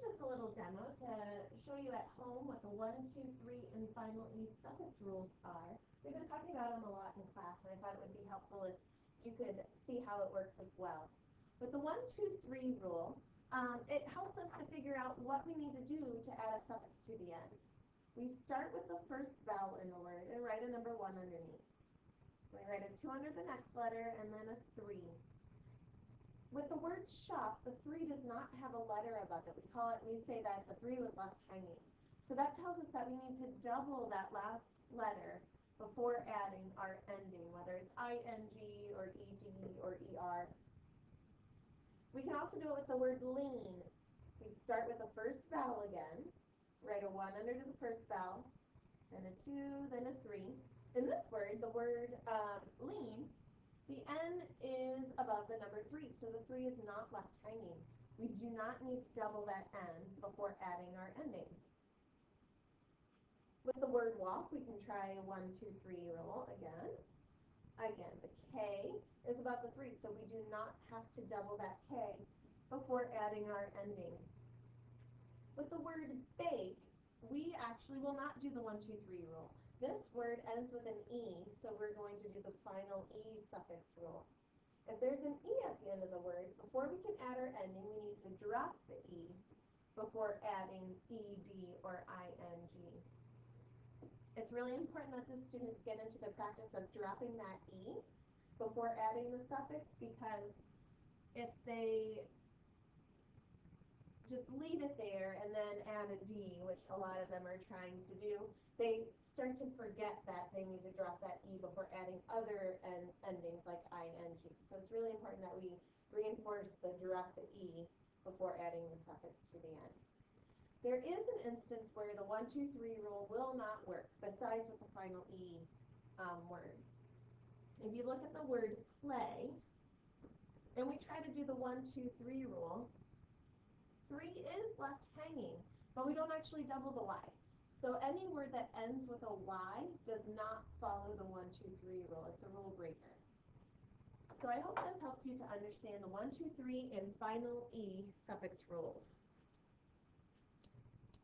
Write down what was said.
just a little demo to show you at home what the 1, 2, 3, and final E suffix rules are. We've been talking about them a lot in class, and I thought it would be helpful if you could see how it works as well. With the 1, 2, 3 rule, it helps us to figure out what we need to do to add a suffix to the end. We start with the first vowel in the word and write a number 1 underneath. We write a 2 under the next letter and then a 3. With the word shop, the 3 does not have a letter above it. We say that the 3 was left hanging. So that tells us that we need to double that last letter before adding our ending, whether it's ing or ed or er. We can also do it with the word lean. We start with the first vowel again, write a 1 under the first vowel, then a 2, then a 3. In this word, the word lean, the N is above the number 3, so the 3 is not left hanging. We do not need to double that N before adding our ending. With the word walk, we can try a 1, 2, 3 rule again. Again, the K is above the 3, so we do not have to double that K before adding our ending. With the word bake, we actually will not do the 1, 2, 3 rule. This word ends with an E, so we're going to do the final E suffix rule. If there's an E at the end of the word, before we can add our ending, we need to drop the E before adding ed or ing. It's really important that the students get into the practice of dropping that E before adding the suffix, because if they just leave it there and then add a D, which a lot of them are trying to do, they start to forget that they need to drop that E before adding other endings like ing. So it's really important that we reinforce the drop the E before adding the suffix to the end. There is an instance where the 1, 2, 3 rule will not work, besides with the final E words. If you look at the word play, and we try to do the 1, 2, 3 rule, 3 is left hanging, but we don't actually double the Y. So any word that ends with a Y does not follow the 1, 2, 3 rule. It's a rule breaker. So I hope this helps you to understand the 1, 2, 3 and final E suffix rules.